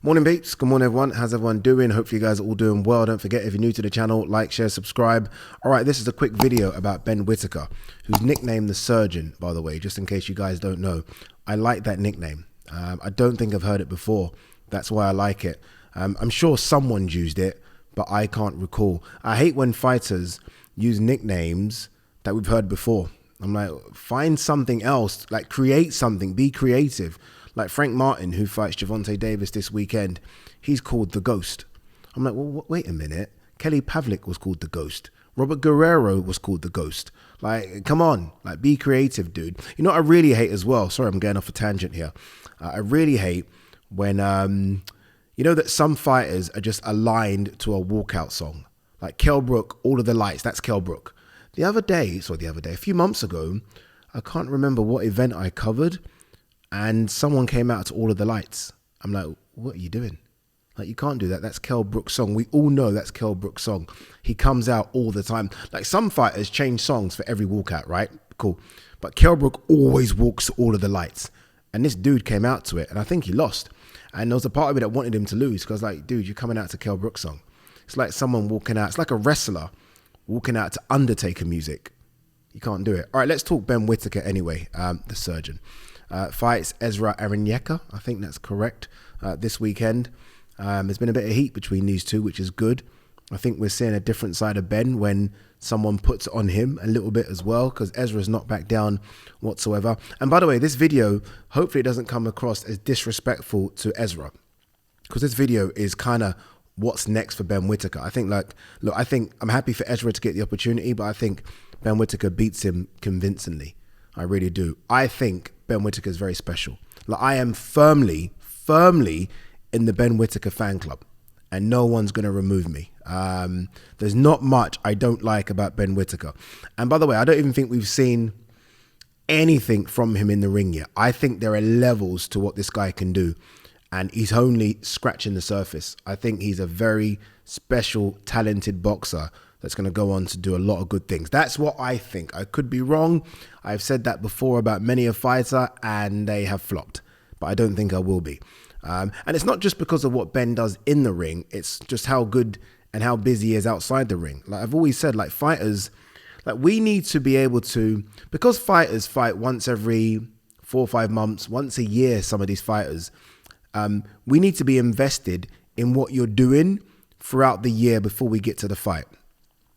Morning peeps, good morning everyone, how's everyone doing? Hopefully you guys are all doing well. Don't forget, if you're new to the channel, like, share, subscribe. Alright, this is a quick video about Ben Whitaker, who's nicknamed the Surgeon, by the way, just in case you guys don't know. I like that nickname. I don't think I've heard it before, that's why I like it. I'm sure someone's used it, but I can't recall. I hate when fighters use nicknames that we've heard before. I'm like, find something else, like create something, be creative. Like Frank Martin, who fights Gervonta Davis this weekend, he's called the Ghost. I'm like, well, wait a minute. Kelly Pavlik was called the Ghost. Robert Guerrero was called the Ghost. Like, come on, like, be creative, dude. You know what I really hate as well? Sorry, I'm getting off a tangent here. I really hate when, you know that some fighters are just aligned to a walkout song. Like Kell Brook, All of the Lights, that's Kell Brook. A few months ago, I can't remember what event I covered, and someone came out to All of the Lights. I'm like, what are you doing? Like, you can't do that. That's Kell Brook's song. We all know that's Kell Brook's song. He comes out all the time. Like, some fighters change songs for every walkout, right? Cool. But Kell Brook always walks to All of the Lights. And this dude came out to it, and I think he lost. And there was a part of me that wanted him to lose, because like, dude, you're coming out to Kell Brook's song. It's like someone walking out. It's like a wrestler walking out to Undertaker music. You can't do it. All right, let's talk Ben Whitaker anyway, the Surgeon. Fights EZRA ARENYEKA, I think that's correct, this weekend. There's been a bit of heat between these two, which is good. I think we're seeing a different side of Ben when someone puts it on him a little bit as well, because Ezra's not back down whatsoever. And by the way, this video, hopefully it doesn't come across as disrespectful to EZRA, because this video is kind of what's next for Ben Whitaker. I think, like, look, I think I'm happy for EZRA to get the opportunity, but I think Ben Whitaker beats him convincingly. I really do. I think Ben Whitaker is very special. Like, I am firmly in the Ben Whitaker fan club, and no one's going to remove me. There's not much I don't like about Ben Whitaker. And by the way, I don't even think we've seen anything from him in the ring yet. I think there are levels to what this guy can do, and he's only scratching the surface. I think he's a very special, talented boxer that's going to go on to do a lot of good things. That's what I think. I could be wrong. I've said that before about many a fighter, and they have flopped. But I don't think I will be. And it's not just because of what Ben does in the ring. It's just how good and how busy he is outside the ring. Like I've always said, like, fighters, like, we need to be able to, because fighters fight once every 4 or 5 months, once a year, some of these fighters, we need to be invested in what you're doing throughout the year before we get to the fight.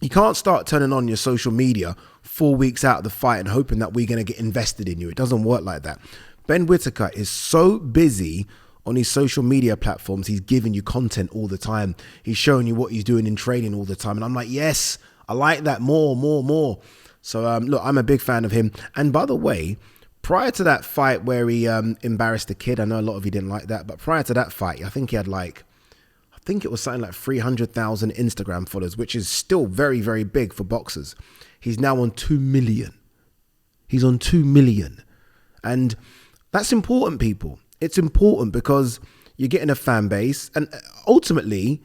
You can't start turning on your social media 4 weeks out of the fight and hoping that we're going to get invested in you. It doesn't work like that. Ben Whitaker is so busy on his social media platforms. He's giving you content all the time. He's showing you what he's doing in training all the time. And I'm like, yes, I like that more. So, look, I'm a big fan of him. And by the way, prior to that fight where he embarrassed the kid, I know a lot of you didn't like that, but prior to that fight, I think he had it was something like 300,000 Instagram followers, which is still very, very big for boxers. He's now on 2 million. He's on 2 million. And that's important, people. It's important because you're getting a fan base. And ultimately,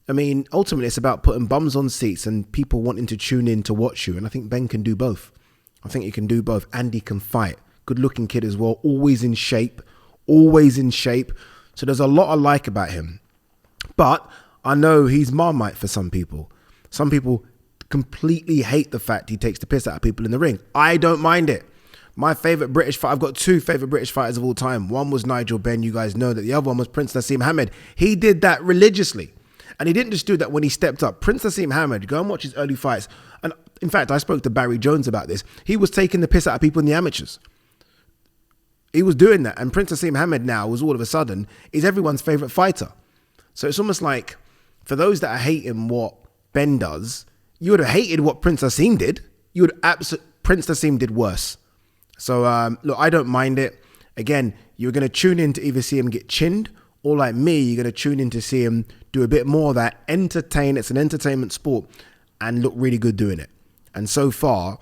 it's about putting bums on seats and people wanting to tune in to watch you. And I think Ben can do both. I think he can do both. And he can fight. Good looking kid as well. Always in shape. So there's a lot I like about him. But I know he's Marmite for some people. Some people completely hate the fact he takes the piss out of people in the ring. I don't mind it. My favorite British fighter, I've got 2 favorite British fighters of all time. One was Nigel Benn, you guys know that. The other one was Prince Naseem Hamed. He did that religiously. And he didn't just do that when he stepped up. Prince Naseem Hamed, go and watch his early fights. And in fact, I spoke to Barry Jones about this. He was taking the piss out of people in the amateurs. He was doing that. And Prince Naseem Hamed now was all of a sudden is everyone's favorite fighter. So it's almost like, for those that are hating what Ben does, you would have hated what Prince Naseem did. Prince Naseem did worse. So, look, I don't mind it. Again, you're going to tune in to either see him get chinned, or like me, you're going to tune in to see him do a bit more of that, entertain. It's an entertainment sport, and look really good doing it. And so far,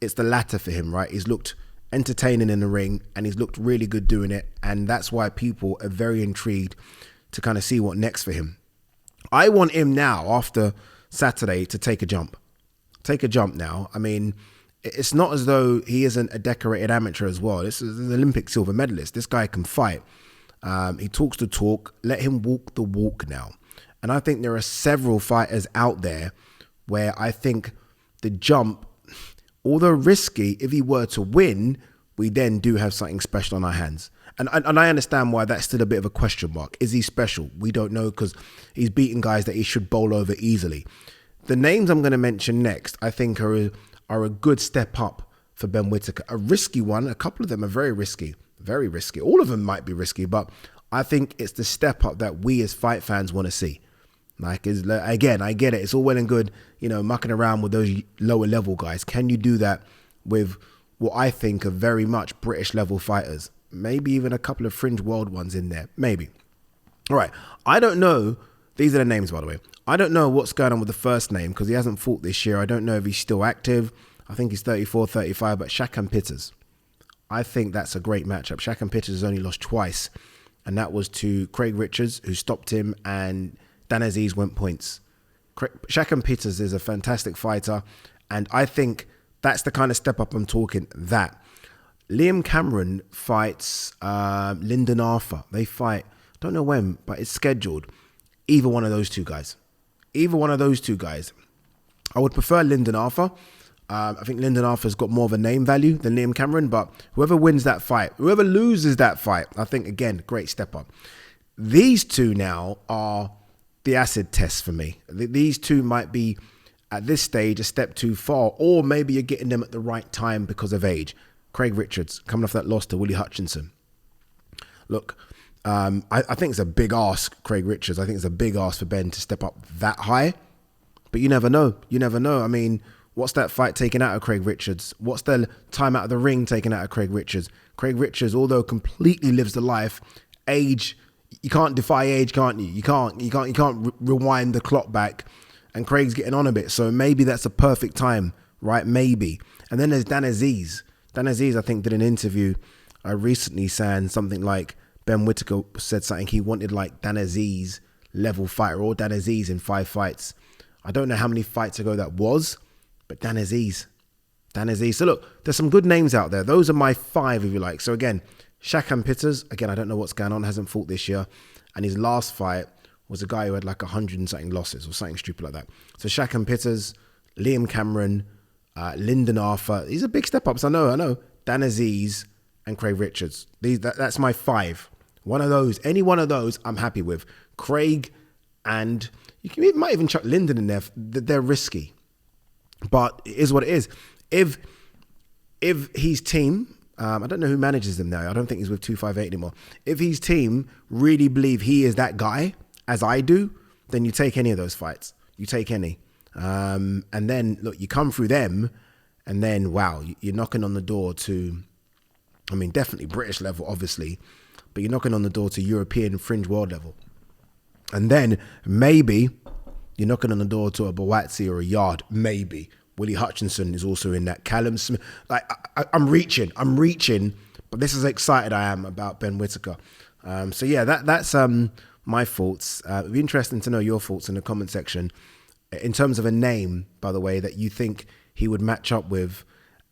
it's the latter for him, right? He's looked entertaining in the ring, and he's looked really good doing it. And that's why people are very intrigued to kind of see what next for him. I want him now, after Saturday, to take a jump. Take a jump now. I mean, it's not as though he isn't a decorated amateur as well. This is an Olympic silver medalist. This guy can fight. He talks the talk. Let him walk the walk now. And I think there are several fighters out there where I think the jump, although risky, if he were to win, we then do have something special on our hands. And I understand why that's still a bit of a question mark. Is he special? We don't know, because he's beaten guys that he should bowl over easily. The names I'm going to mention next, I think are a good step up for Ben Whitaker. A risky one. A couple of them are very risky. Very risky. All of them might be risky, but I think it's the step up that we as fight fans want to see. Like, again, I get it. It's all well and good, mucking around with those lower level guys. Can you do that with what I think are very much British level fighters? Maybe even a couple of fringe world ones in there. Maybe. All right. I don't know. These are the names, by the way. I don't know what's going on with the first name because he hasn't fought this year. I don't know if he's still active. I think he's 34, 35, but Shakhan Pitters. I think that's a great matchup. Shakhan Pitters has only lost twice, and that was to Craig Richards, who stopped him, and Dan Aziz went points. Shakhan Pitters is a fantastic fighter, and I think that's the kind of step up I'm talking. That Liam Cameron fights Lyndon Arthur. They fight, don't know when, but it's scheduled. Either one of those two guys. Either one of those two guys. I would prefer Lyndon Arthur. I think Lyndon Arthur's got more of a name value than Liam Cameron, but whoever wins that fight, whoever loses that fight, I think, again, great step up. These two now are the acid test for me. These two might be, at this stage, a step too far, or maybe you're getting them at the right time because of age. Craig Richards, coming off that loss to Willie Hutchinson. Look, I think it's a big ask, Craig Richards. I think it's a big ask for Ben to step up that high. But you never know. You never know. I mean, what's that fight taken out of Craig Richards? What's the time out of the ring taken out of Craig Richards? Craig Richards, although completely lives the life, age, you can't defy age, can't you? You can't rewind the clock back. And Craig's getting on a bit. So maybe that's a perfect time, right? Maybe. And then there's Dan Aziz. Dan Aziz, I think, did an interview recently saying something like Ben Whitaker said something. He wanted like Dan Aziz level fighter, or Dan Aziz in 5 fights. I don't know how many fights ago that was, but Dan Aziz. So look, there's some good names out there. Those are my 5, if you like. So again, Shakhan Pitters. Again, I don't know what's going on. Hasn't fought this year. And his last fight was a guy who had like 100 and something losses or something stupid like that. So Shakhan Pitters, Liam Cameron, Lyndon Arthur. These are big step-ups. I know. Dan Aziz and Craig Richards. That's my 5. One of those, any one of those, I'm happy with. Craig, and you might even chuck Lyndon in there. They're risky. But it is what it is. If his team, I don't know who manages them now. I don't think he's with 258 anymore. If his team really believe he is that guy, as I do, then you take any of those fights. You take any. And then, look, you come through them, and then, wow, you're knocking on the door to, I mean, definitely British level, obviously, but you're knocking on the door to European fringe world level. And then maybe you're knocking on the door to a Bawatsi or a Yard, maybe. Willie Hutchinson is also in that. Callum Smith. Like, I'm reaching, but this is how excited I am about Ben Whitaker. So yeah, that's my thoughts. It'd be interesting to know your thoughts in the comment section. In terms of a name, by the way, that you think he would match up with.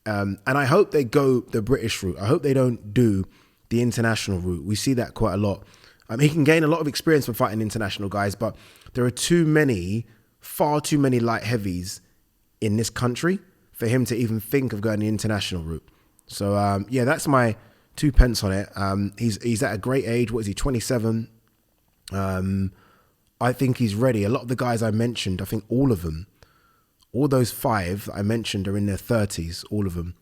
And I hope they go the British route. I hope they don't do the international route. We see that quite a lot. He can gain a lot of experience from fighting international guys, but there are far too many light heavies in this country for him to even think of going the international route. So yeah, that's my 2 pence on it. He's at a great age. What is he, 27? I think he's ready. A lot of the guys I mentioned, I think all of them, all those 5 that I mentioned are in their 30s, all of them.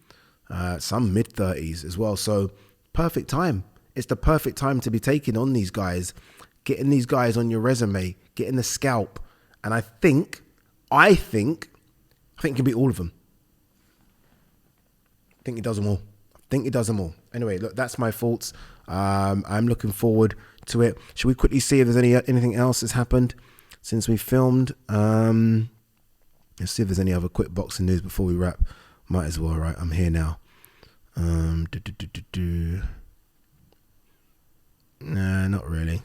Some mid-30s as well. So perfect time. It's the perfect time to be taking on these guys, getting these guys on your resume, getting the scalp. And I think he can beat all of them. I think he does them all. Anyway, look, that's my thoughts. I'm looking forward to it. Should we quickly see if there's anything else that's happened since we filmed? Let's see if there's any other quick boxing news before we wrap. Might as well, right? I'm here now. Nah, not really.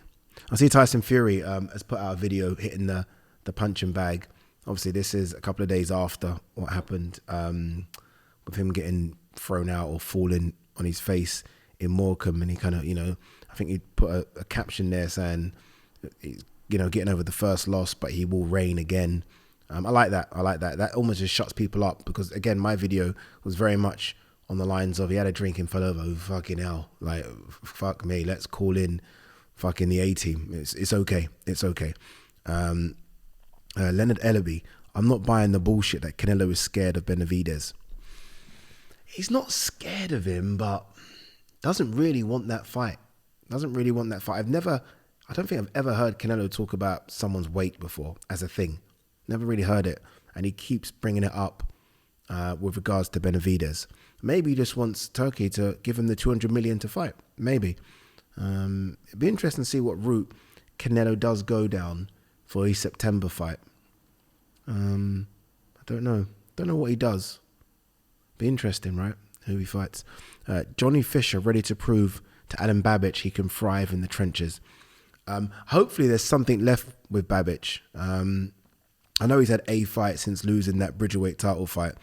I see Tyson Fury has put out a video hitting the punching bag. Obviously, this is a couple of days after what happened with him getting thrown out or falling on his face in Morecambe, and he kind of, I think he put a caption there saying, you know, getting over the first loss, but he will reign again. I like that. I like that. That almost just shuts people up, because again, my video was very much on the lines of, he had a drink and fell over. Oh, fucking hell. Like, fuck me. Let's call in fucking the A-team. It's okay. It's okay. Leonard Ellaby, I'm not buying the bullshit that Canelo is scared of Benavidez. He's not scared of him, but doesn't really want that fight. Doesn't really want that fight. I don't think I've ever heard Canelo talk about someone's weight before as a thing. Never really heard it. And he keeps bringing it up with regards to Benavidez. Maybe he just wants Turkey to give him the 200 million to fight. Maybe. It'd be interesting to see what route Canelo does go down for his September fight. I don't know. Don't know what he does. Be interesting, right? Who he fights. Johnny Fisher ready to prove to Adam Babic he can thrive in the trenches. Hopefully there's something left with Babic. I know he's had a fight since losing that Bridgerweight title fight,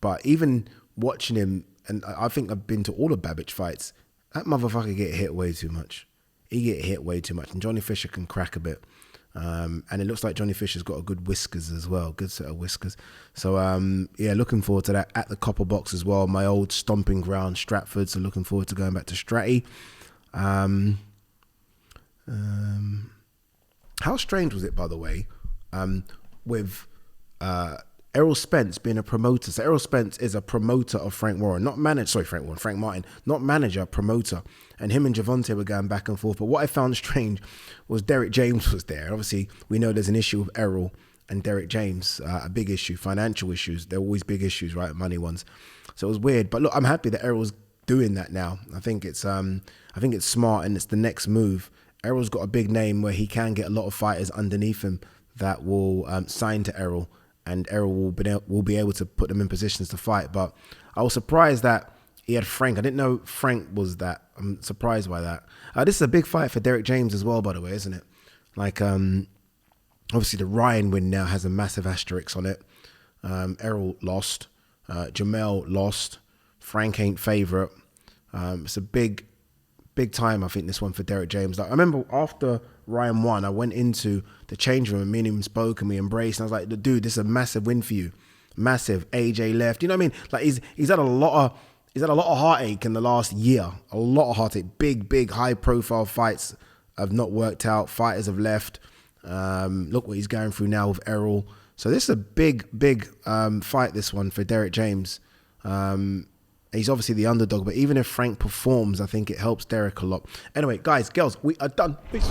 but even watching him, and I think I've been to all of Babic fights, that motherfucker get hit way too much. He get hit way too much, and Johnny Fisher can crack a bit. And it looks like Johnny Fisher's got a good whiskers as well, good set of whiskers. So yeah, looking forward to that at the Copper Box as well. My old stomping ground, Stratford. So looking forward to going back to Stratty. How strange was it, by the way, with Errol Spence being a promoter. So Errol Spence is a promoter of Frank Warren, not manager. Sorry, Frank Martin, not manager, promoter. And him and Javante were going back and forth. But what I found strange was Derek James was there. Obviously, we know there's an issue with Errol and Derek James, a big issue, financial issues. They're always big issues, right? Money ones. So it was weird. But look, I'm happy that Errol's doing that now. I think it's smart, and it's the next move. Errol's got a big name where he can get a lot of fighters underneath him that will sign to Errol, and Errol will be able to put them in positions to fight. But I was surprised that he had Frank. I didn't know Frank was that. I'm surprised by that. This is a big fight for Derek James as well, by the way, isn't it? Like, obviously the Ryan win now has a massive asterisk on it. Errol lost. Jamel lost. Frank ain't favourite. It's a big time, I think, this one for Derek James. Like, I remember after Ryan won, I went into the change room and me and him spoke and we embraced. And I was like, dude, this is a massive win for you. Massive. AJ left. You know what I mean? Like, he's had a lot of heartache in the last year. A lot of heartache. Big, high profile fights have not worked out. Fighters have left. Look what he's going through now with Errol. So this is a big fight, this one, for Derek James. He's obviously the underdog, but even if Frank performs, I think it helps Derek a lot. Anyway, guys, girls, we are done. Peace.